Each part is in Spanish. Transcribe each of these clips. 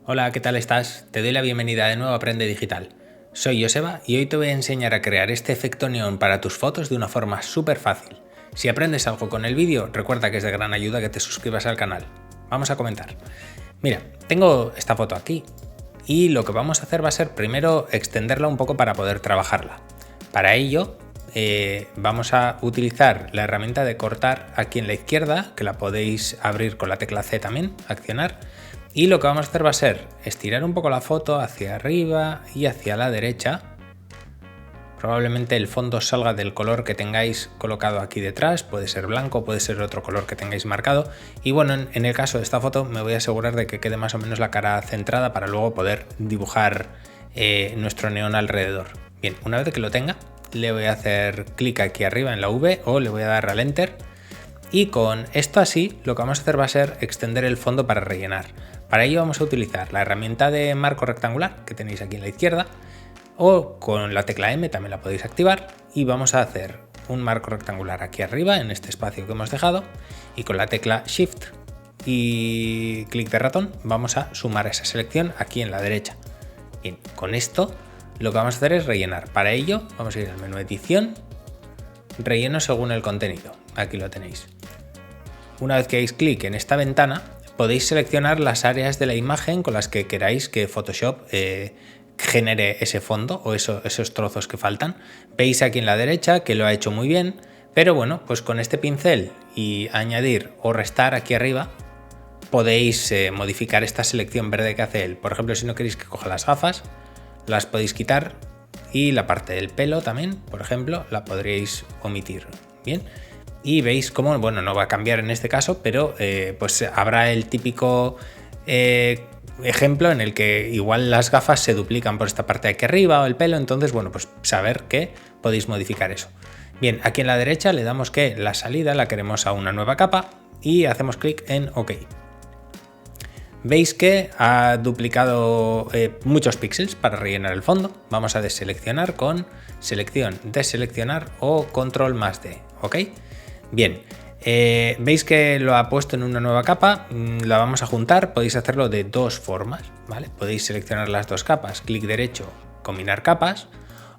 Hola, ¿qué tal estás? Te doy la bienvenida de nuevo a Aprende Digital. Soy Joseba y hoy te voy a enseñar a crear este efecto neón para tus fotos de una forma súper fácil. Si aprendes algo con el vídeo, recuerda que es de gran ayuda que te suscribas al canal. Vamos a comentar. Mira, tengo esta foto aquí y lo que vamos a hacer va a ser primero extenderla un poco para poder trabajarla. Para ello vamos a utilizar la herramienta de cortar aquí en la izquierda, que la podéis abrir con la tecla C también, accionar. Y lo que vamos a hacer va a ser estirar un poco la foto hacia arriba y hacia la derecha. Probablemente el fondo salga del color que tengáis colocado aquí detrás, puede ser blanco, puede ser otro color que tengáis marcado. Y bueno, en el caso de esta foto me voy a asegurar de que quede más o menos la cara centrada para luego poder dibujar nuestro neón alrededor. Bien, una vez que lo tenga, le voy a hacer clic aquí arriba en la V o le voy a dar al Enter. Y con esto así, lo que vamos a hacer va a ser extender el fondo para rellenar. Para ello vamos a utilizar la herramienta de marco rectangular que tenéis aquí en la izquierda, o con la tecla M también la podéis activar, y vamos a hacer un marco rectangular aquí arriba en este espacio que hemos dejado, y con la tecla Shift y clic de ratón vamos a sumar esa selección aquí en la derecha. Bien, con esto lo que vamos a hacer es rellenar. Para ello vamos a ir al menú edición, relleno según el contenido, aquí lo tenéis. Una vez que hagáis clic en esta ventana, podéis seleccionar las áreas de la imagen con las que queráis que Photoshop genere ese fondo o esos trozos que faltan. Veis aquí en la derecha que lo ha hecho muy bien, pero bueno, pues con este pincel y añadir o restar aquí arriba, podéis modificar esta selección verde que hace él. Por ejemplo, si no queréis que coja las gafas, las podéis quitar, y la parte del pelo también, por ejemplo, la podríais omitir. Bien. Y veis cómo, bueno, no va a cambiar en este caso, pero pues habrá el típico ejemplo en el que igual las gafas se duplican por esta parte de aquí arriba o el pelo, entonces, bueno, pues saber que podéis modificar eso. Bien, aquí en la derecha le damos que la salida la queremos a una nueva capa y hacemos clic en OK. Veis que ha duplicado muchos píxeles para rellenar el fondo. Vamos a deseleccionar con selección, deseleccionar o control más D, ¿ok? Bien, veis que lo ha puesto en una nueva capa, la vamos a juntar. Podéis hacerlo de dos formas, ¿vale? Podéis seleccionar las dos capas, clic derecho, combinar capas,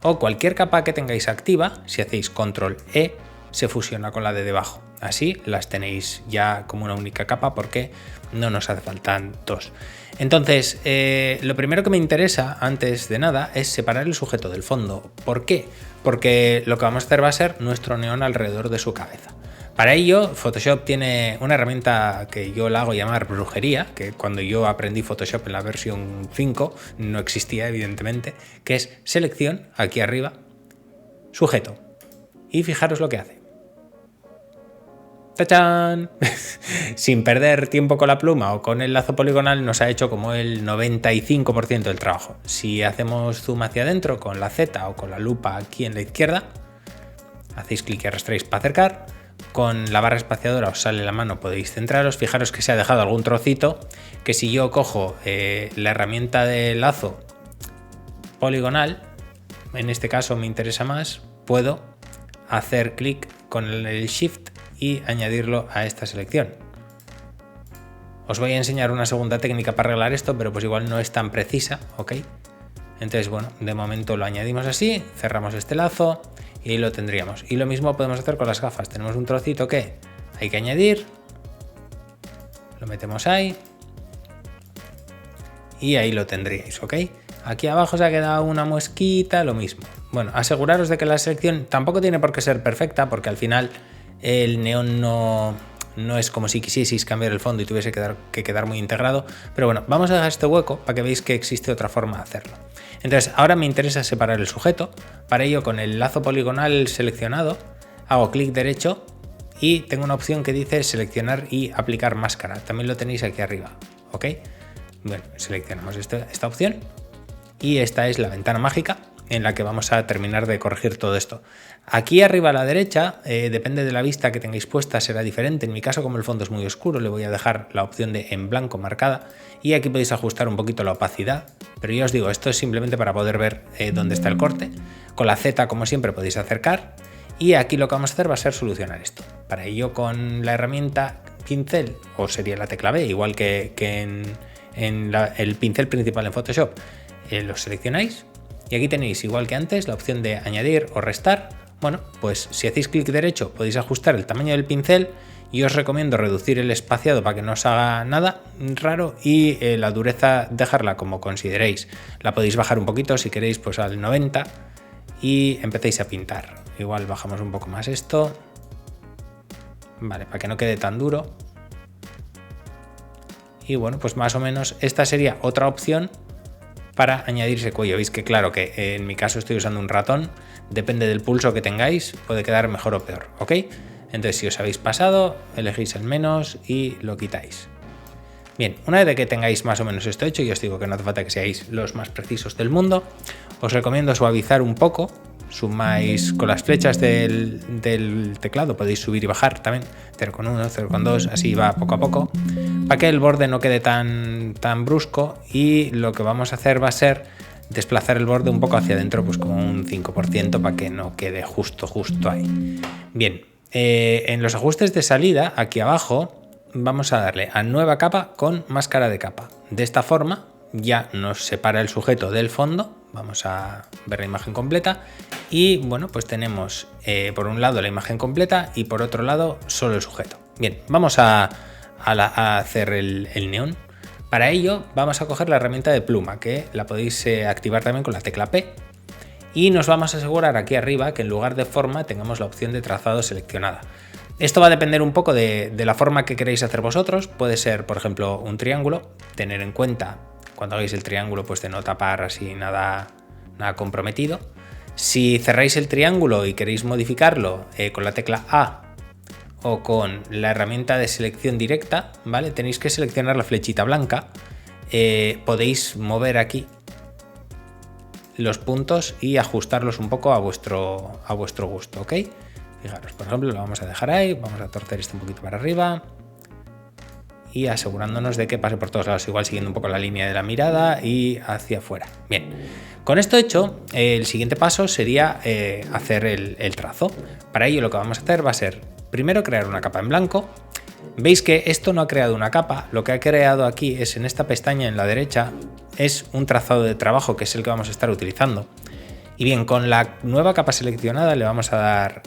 o cualquier capa que tengáis activa, si hacéis control E, se fusiona con la de debajo. Así las tenéis ya como una única capa porque no nos hace falta dos. Entonces, lo primero que me interesa antes de nada es separar el sujeto del fondo. ¿Por qué? Porque lo que vamos a hacer va a ser nuestro neón alrededor de su cabeza. Para ello, Photoshop tiene una herramienta que yo la hago llamar brujería, que cuando yo aprendí Photoshop en la versión 5 no existía, evidentemente, que es selección, aquí arriba, sujeto. Y fijaros lo que hace. ¡Tachán! Sin perder tiempo con la pluma o con el lazo poligonal, nos ha hecho como el 95% del trabajo. Si hacemos zoom hacia adentro con la Z o con la lupa aquí en la izquierda, hacéis clic y arrastráis para acercar. Con la barra espaciadora os sale la mano, podéis centraros. Fijaros que se ha dejado algún trocito, que si yo cojo la herramienta de lazo poligonal, en este caso me interesa más, puedo hacer clic con el Shift y añadirlo a esta selección. Os voy a enseñar una segunda técnica para arreglar esto, pero pues igual no es tan precisa, ¿ok? Entonces, bueno, de momento lo añadimos así, cerramos este lazo y ahí lo tendríamos. Y lo mismo podemos hacer con las gafas. Tenemos un trocito que hay que añadir, lo metemos ahí y ahí lo tendríais, ¿ok? Aquí abajo se ha quedado una muesquita, lo mismo. Bueno, aseguraros de que la selección tampoco tiene por qué ser perfecta, porque al final el neón no es como si quisieseis cambiar el fondo y tuviese que quedar muy integrado, pero bueno, vamos a dejar este hueco para que veáis que existe otra forma de hacerlo. Entonces, ahora me interesa separar el sujeto. Para ello, con el lazo poligonal seleccionado, hago clic derecho y tengo una opción que dice seleccionar y aplicar máscara. También lo tenéis aquí arriba, ¿ok? Bueno, seleccionamos esta opción y esta es la ventana mágica en la que vamos a terminar de corregir todo esto. Aquí arriba a la derecha, depende de la vista que tengáis puesta, será diferente. En mi caso, como el fondo es muy oscuro, le voy a dejar la opción de en blanco marcada, y aquí podéis ajustar un poquito la opacidad, pero ya os digo, esto es simplemente para poder ver dónde está el corte. Con la Z, como siempre, podéis acercar, y aquí lo que vamos a hacer va a ser solucionar esto. Para ello, con la herramienta pincel, o sería la tecla B, igual que en el pincel principal en Photoshop, lo seleccionáis y aquí tenéis, igual que antes, la opción de añadir o restar. Bueno, pues si hacéis clic derecho podéis ajustar el tamaño del pincel y os recomiendo reducir el espaciado para que no os haga nada raro y la dureza dejarla como consideréis. La podéis bajar un poquito si queréis, pues al 90 y empecéis a pintar. Igual bajamos un poco más esto, vale, para que no quede tan duro. Y bueno, pues más o menos esta sería otra opción para añadir ese cuello. Veis que claro que en mi caso estoy usando un ratón, depende del pulso que tengáis, puede quedar mejor o peor, ¿ok? Entonces si os habéis pasado, elegís el menos y lo quitáis. Bien, una vez que tengáis más o menos esto hecho, y os digo que no hace falta que seáis los más precisos del mundo, os recomiendo suavizar un poco, sumáis con las flechas del teclado, podéis subir y bajar también, 0,1, 0,2, así va poco a poco, para que el borde no quede tan brusco, y lo que vamos a hacer va a ser desplazar el borde un poco hacia adentro, pues como un 5% para que no quede justo ahí. Bien, en los ajustes de salida, aquí abajo, vamos a darle a nueva capa con máscara de capa. De esta forma ya nos separa el sujeto del fondo. Vamos a ver la imagen completa y bueno, pues tenemos por un lado la imagen completa y por otro lado solo el sujeto. Bien, vamos a hacer el neón. Para ello vamos a coger la herramienta de pluma, que la podéis activar también con la tecla P, y nos vamos a asegurar aquí arriba que en lugar de forma tengamos la opción de trazado seleccionada. Esto va a depender un poco de la forma que queréis hacer vosotros. Puede ser, por ejemplo, un triángulo. Tener en cuenta cuando hagáis el triángulo, pues de no tapar así nada comprometido. Si cerráis el triángulo y queréis modificarlo con la tecla A o con la herramienta de selección directa, ¿vale? Tenéis que seleccionar la flechita blanca. Podéis mover aquí los puntos y ajustarlos un poco a vuestro gusto, ¿ok? Fijaros, por ejemplo, lo vamos a dejar ahí, vamos a torcer esto un poquito para arriba y asegurándonos de que pase por todos lados, igual siguiendo un poco la línea de la mirada y hacia afuera. Bien, con esto hecho, el siguiente paso sería hacer el trazo. Para ello lo que vamos a hacer va a ser primero crear una capa en blanco. Veis que esto no ha creado una capa, lo que ha creado aquí es en esta pestaña en la derecha, es un trazado de trabajo que es el que vamos a estar utilizando. Y bien, con la nueva capa seleccionada le vamos a dar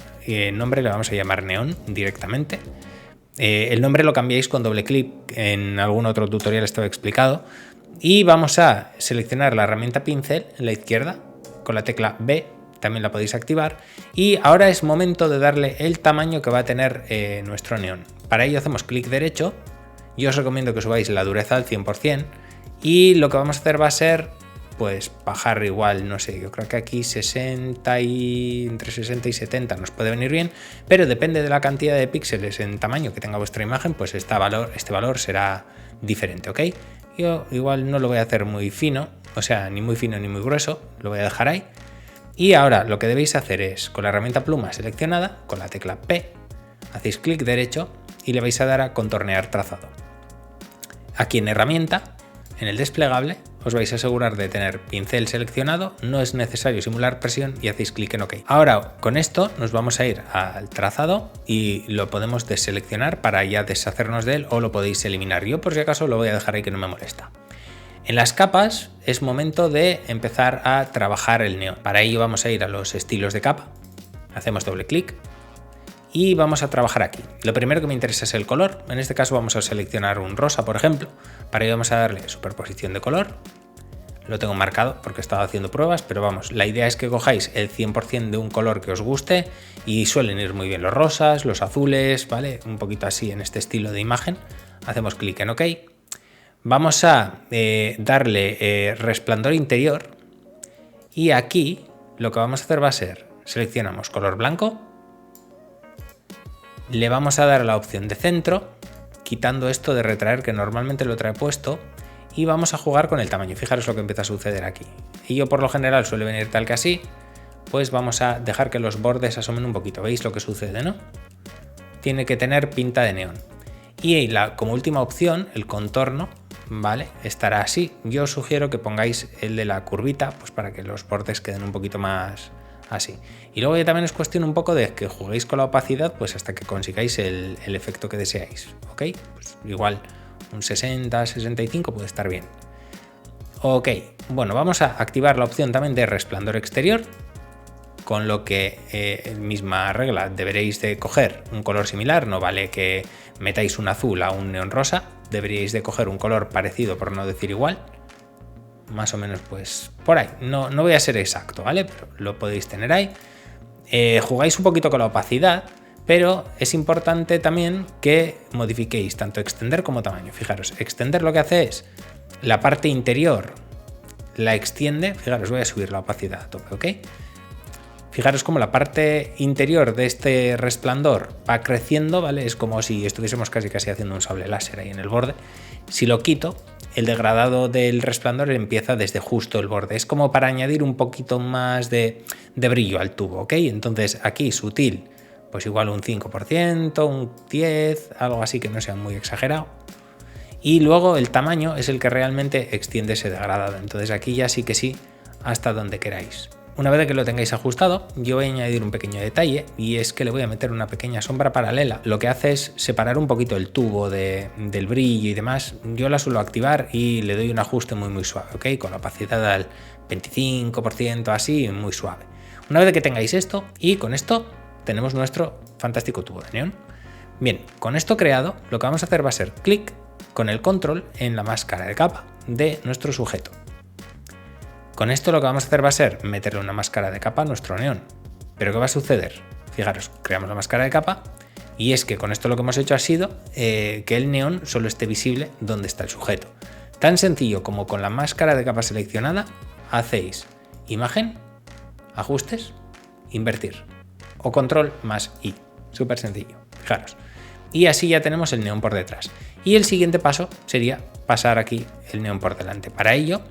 nombre, le vamos a llamar neón directamente. El nombre lo cambiáis con doble clic, en algún otro tutorial estaba explicado. Y vamos a seleccionar la herramienta pincel en la izquierda, con la tecla B, también la podéis activar. Y ahora es momento de darle el tamaño que va a tener nuestro neón. Para ello hacemos clic derecho, yo os recomiendo que subáis la dureza al 100%, y lo que vamos a hacer va a ser pues bajar igual, no sé, yo creo que aquí entre 60 y 70 nos puede venir bien, pero depende de la cantidad de píxeles en tamaño que tenga vuestra imagen, pues este valor será diferente, ¿ok? Yo igual no lo voy a hacer muy fino, o sea, ni muy fino ni muy grueso, lo voy a dejar ahí. Y ahora lo que debéis hacer es, con la herramienta pluma seleccionada, con la tecla P, hacéis clic derecho y le vais a dar a contornear trazado. Aquí en herramienta, en el desplegable, os vais a asegurar de tener pincel seleccionado, no es necesario simular presión y hacéis clic en OK. Ahora con esto nos vamos a ir al trazado y lo podemos deseleccionar para ya deshacernos de él, o lo podéis eliminar. Yo por si acaso lo voy a dejar ahí, que no me molesta. En las capas es momento de empezar a trabajar el neón. Para ello vamos a ir a los estilos de capa, hacemos doble clic y vamos a trabajar aquí. Lo primero que me interesa es el color. En este caso vamos a seleccionar un rosa, por ejemplo. Para ello vamos a darle superposición de color. Lo tengo marcado porque he estado haciendo pruebas, pero vamos, la idea es que cojáis el 100% de un color que os guste, y suelen ir muy bien los rosas, los azules, ¿vale? Un poquito así en este estilo de imagen. Hacemos clic en OK. Vamos a darle resplandor interior, y aquí lo que vamos a hacer va a ser, seleccionamos color blanco, le vamos a dar a la opción de centro, quitando esto de retraer que normalmente lo trae puesto, y vamos a jugar con el tamaño. Fijaros lo que empieza a suceder aquí. Y yo por lo general suele venir tal que así, pues vamos a dejar que los bordes asomen un poquito. ¿Veis lo que sucede, no? Tiene que tener pinta de neón. Y como última opción, el contorno, ¿vale? Estará así. Yo os sugiero que pongáis el de la curvita, pues para que los bordes queden un poquito más así. Y luego ya también es cuestión un poco de que juguéis con la opacidad, pues hasta que consigáis el efecto que deseáis, ¿ok? Pues igual un 60-65 puede estar bien. Ok, bueno, vamos a activar la opción también de resplandor exterior, con lo que, misma regla, deberéis de coger un color similar, no vale que metáis un azul a un neón rosa, deberíais de coger un color parecido, por no decir igual, más o menos pues por ahí, no voy a ser exacto, ¿vale? Pero lo podéis tener ahí. Jugáis un poquito con la opacidad, pero es importante también que modifiquéis tanto extender como tamaño. Fijaros, extender lo que hace es la parte interior la extiende, fijaros, voy a subir la opacidad a tope, ¿ok? Fijaros cómo la parte interior de este resplandor va creciendo, ¿vale? Es como si estuviésemos casi haciendo un sable láser ahí en el borde. Si lo quito, el degradado del resplandor empieza desde justo el borde. Es como para añadir un poquito más de brillo al tubo, ¿ok? Entonces aquí sutil, pues igual un 5%, un 10%, algo así que no sea muy exagerado. Y luego el tamaño es el que realmente extiende ese degradado. Entonces aquí ya sí que sí, hasta donde queráis. Una vez que lo tengáis ajustado, yo voy a añadir un pequeño detalle y es que le voy a meter una pequeña sombra paralela. Lo que hace es separar un poquito el tubo del brillo y demás. Yo la suelo activar y le doy un ajuste muy suave, ¿ok? Con la opacidad al 25%, así, muy suave. Una vez que tengáis esto, y con esto tenemos nuestro fantástico tubo de neón. Bien, con esto creado, lo que vamos a hacer va a ser clic con el control en la máscara de capa de nuestro sujeto. Con esto lo que vamos a hacer va a ser meterle una máscara de capa a nuestro neón. ¿Pero qué va a suceder? Fijaros, creamos la máscara de capa y es que con esto lo que hemos hecho ha sido que el neón solo esté visible donde está el sujeto. Tan sencillo como con la máscara de capa seleccionada, hacéis imagen, ajustes, invertir o control más I. Súper sencillo, fijaros. Y así ya tenemos el neón por detrás. Y el siguiente paso sería pasar aquí el neón por delante. Para ello,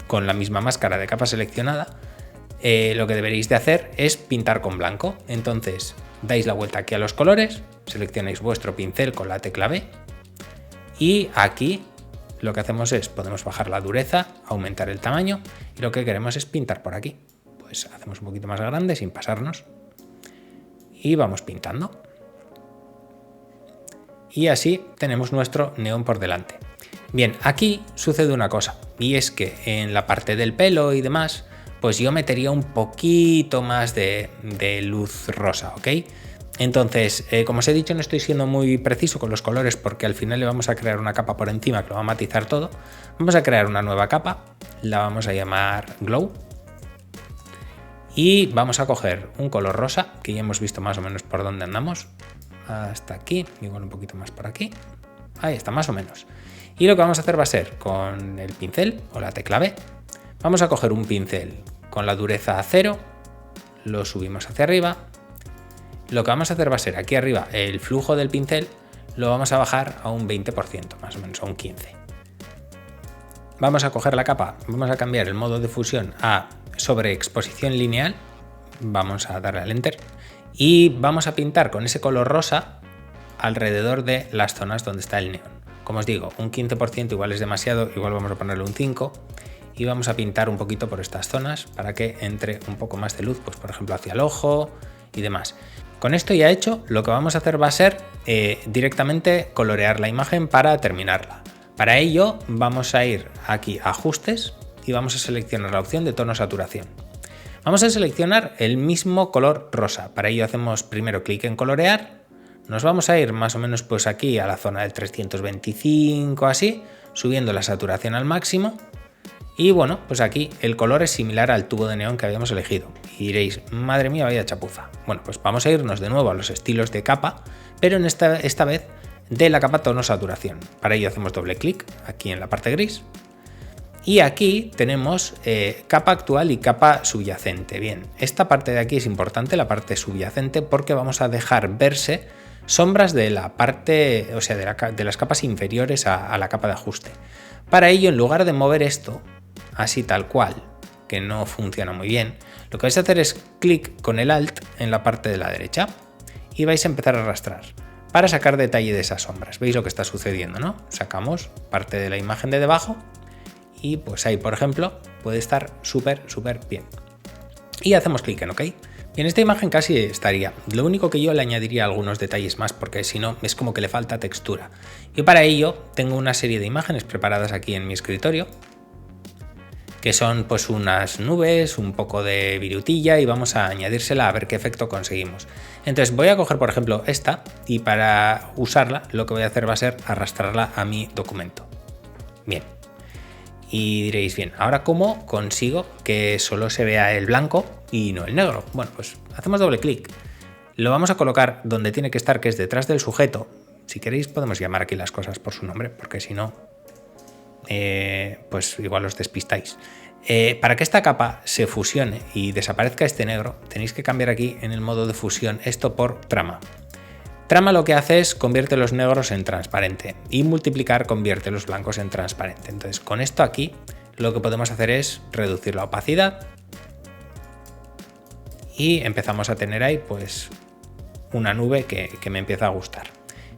con la misma máscara de capa seleccionada, lo que deberéis de hacer es pintar con blanco. Entonces dais la vuelta aquí a los colores, seleccionáis vuestro pincel con la tecla B y aquí lo que hacemos es, podemos bajar la dureza, aumentar el tamaño y lo que queremos es pintar por aquí. Pues hacemos un poquito más grande sin pasarnos y vamos pintando. Y así tenemos nuestro neón por delante. Bien, aquí sucede una cosa, y es que en la parte del pelo y demás, pues yo metería un poquito más de luz rosa, ¿ok? Entonces, como os he dicho, no estoy siendo muy preciso con los colores porque al final le vamos a crear una capa por encima que lo va a matizar todo. Vamos a crear una nueva capa, la vamos a llamar Glow. Y vamos a coger un color rosa, que ya hemos visto más o menos por dónde andamos. Hasta aquí, igual un poquito más por aquí. Ahí está, más o menos. Y lo que vamos a hacer va a ser con el pincel o la tecla B, vamos a coger un pincel con la dureza a 0, lo subimos hacia arriba. Lo que vamos a hacer va a ser aquí arriba el flujo del pincel lo vamos a bajar a un 20%, más o menos a un 15%. Vamos a coger la capa, vamos a cambiar el modo de fusión a sobreexposición lineal, vamos a darle al enter y vamos a pintar con ese color rosa alrededor de las zonas donde está el neón. Como os digo, un 15% igual es demasiado, igual vamos a ponerle un 5% y vamos a pintar un poquito por estas zonas para que entre un poco más de luz, pues por ejemplo hacia el ojo y demás. Con esto ya hecho, lo que vamos a hacer va a ser directamente colorear la imagen para terminarla. Para ello vamos a ir aquí a ajustes y vamos a seleccionar la opción de tono saturación. Vamos a seleccionar el mismo color rosa. Para ello hacemos primero clic en colorear. Nos vamos a ir más o menos pues aquí a la zona del 325 así, subiendo la saturación al máximo. Y bueno, pues aquí el color es similar al tubo de neón que habíamos elegido. Y diréis, madre mía, vaya chapuza. Bueno, pues vamos a irnos de nuevo a los estilos de capa, pero en esta vez de la capa tono saturación. Para ello hacemos doble clic aquí en la parte gris. Y aquí tenemos capa actual y capa subyacente. Bien, esta parte de aquí es importante, la parte subyacente, porque vamos a dejar verse sombras de la parte, o sea, de las capas inferiores a la capa de ajuste. Para ello, en lugar de mover esto así tal cual, que no funciona muy bien, lo que vais a hacer es clic con el Alt en la parte de la derecha y vais a empezar a arrastrar para sacar detalle de esas sombras. ¿Veis lo que está sucediendo, no? Sacamos parte de la imagen de debajo y pues ahí, por ejemplo, puede estar súper bien. Y hacemos clic en OK. Y en esta imagen casi estaría. Lo único que yo le añadiría algunos detalles más, porque si no es como que le falta textura. Y para ello tengo una serie de imágenes preparadas aquí en mi escritorio, que son pues unas nubes, un poco de virutilla, y vamos a añadírsela a ver qué efecto conseguimos. Entonces voy a coger por ejemplo esta, y para usarla lo que voy a hacer va a ser arrastrarla a mi documento. Bien. Y diréis, bien, ¿ahora cómo consigo que solo se vea el blanco y no el negro? Bueno, pues hacemos doble clic. Lo vamos a colocar donde tiene que estar, que es detrás del sujeto. Si queréis podemos llamar aquí las cosas por su nombre, porque si no, pues igual os despistáis. Para que esta capa se fusione y desaparezca este negro, tenéis que cambiar aquí en el modo de fusión esto por trama. Trama lo que hace es convierte los negros en transparente y multiplicar convierte los blancos en transparente. Entonces con esto aquí lo que podemos hacer es reducir la opacidad y empezamos a tener ahí pues una nube que me empieza a gustar.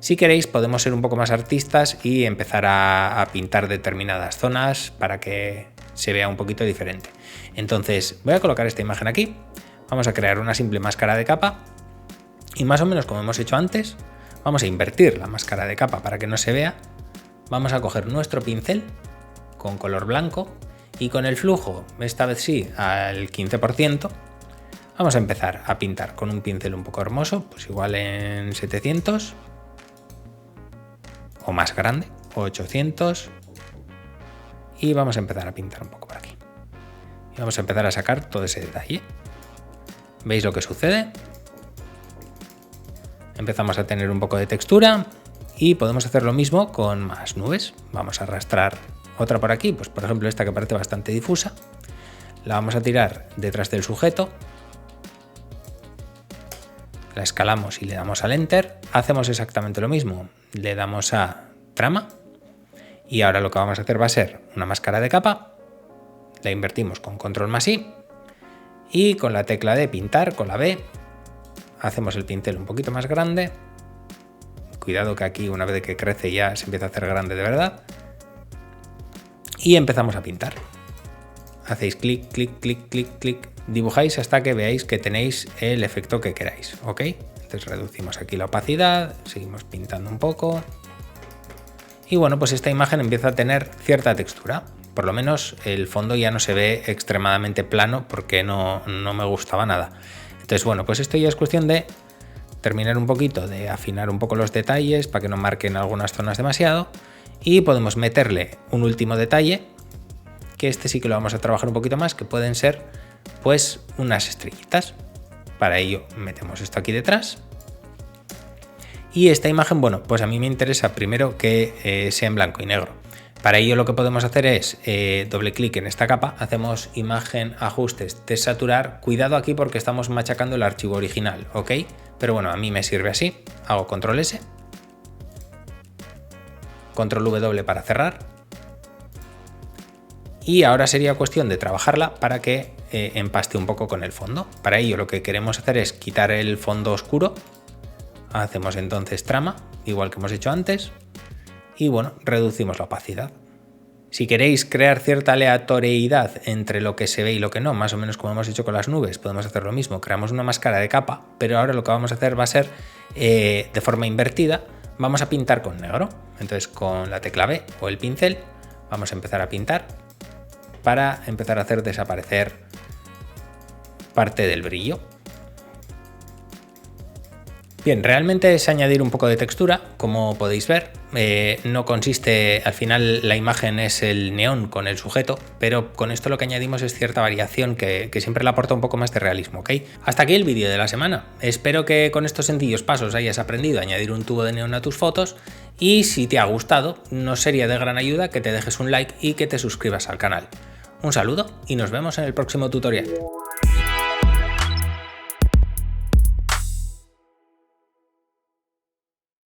Si queréis podemos ser un poco más artistas y empezar a pintar determinadas zonas para que se vea un poquito diferente. Entonces voy a colocar esta imagen aquí, vamos a crear una simple máscara de capa. Y más o menos como hemos hecho antes, vamos a invertir la máscara de capa para que no se vea. Vamos a coger nuestro pincel con color blanco y con el flujo, esta vez sí, al 15%, vamos a empezar a pintar con un pincel un poco hermoso, pues igual en 700 o más grande, o 800, y vamos a empezar a pintar un poco por aquí. Y vamos a empezar a sacar todo ese detalle. ¿Veis lo que sucede? Empezamos a tener un poco de textura y podemos hacer lo mismo con más nubes. Vamos a arrastrar otra por aquí, pues por ejemplo esta que parece bastante difusa. La vamos a tirar detrás del sujeto. La escalamos y le damos al Enter. Hacemos exactamente lo mismo. Le damos a trama. Y ahora lo que vamos a hacer va a ser una máscara de capa. La invertimos con Control más I. Y con la tecla de pintar, con la B, hacemos el pincel un poquito más grande. Cuidado que aquí una vez que crece ya se empieza a hacer grande de verdad. Y empezamos a pintar. Hacéis clic, clic, clic, clic, clic. Dibujáis hasta que veáis que tenéis el efecto que queráis, ¿ok? Entonces reducimos aquí la opacidad, seguimos pintando un poco. Y bueno, pues esta imagen empieza a tener cierta textura. Por lo menos el fondo ya no se ve extremadamente plano porque no me gustaba nada. Entonces, bueno, pues esto ya es cuestión de terminar un poquito, de afinar un poco los detalles para que no marquen algunas zonas demasiado. Y podemos meterle un último detalle, que este sí que lo vamos a trabajar un poquito más, que pueden ser pues unas estrellitas. Para ello metemos esto aquí detrás. Y esta imagen, bueno, pues a mí me interesa primero que sea en blanco y negro. Para ello lo que podemos hacer es doble clic en esta capa, hacemos imagen, ajustes, desaturar. Cuidado aquí porque estamos machacando el archivo original, ¿ok? Pero bueno, a mí me sirve así. Hago Control S, Control W para cerrar. Y ahora sería cuestión de trabajarla para que empaste un poco con el fondo. Para ello lo que queremos hacer es quitar el fondo oscuro. Hacemos entonces trama, igual que hemos hecho antes. Y bueno, reducimos la opacidad. Si queréis crear cierta aleatoriedad entre lo que se ve y lo que no, más o menos como hemos hecho con las nubes, podemos hacer lo mismo. Creamos una máscara de capa, pero ahora lo que vamos a hacer va a ser de forma invertida. Vamos a pintar con negro. Entonces con la tecla B o el pincel vamos a empezar a pintar para empezar a hacer desaparecer parte del brillo. Bien, realmente es añadir un poco de textura, como podéis ver. No consiste, al final la imagen es el neón con el sujeto, pero con esto lo que añadimos es cierta variación que siempre le aporta un poco más de realismo, ¿ok? Hasta aquí el vídeo de la semana. Espero que con estos sencillos pasos hayas aprendido a añadir un tubo de neón a tus fotos y si te ha gustado, nos sería de gran ayuda que te dejes un like y que te suscribas al canal. Un saludo y nos vemos en el próximo tutorial.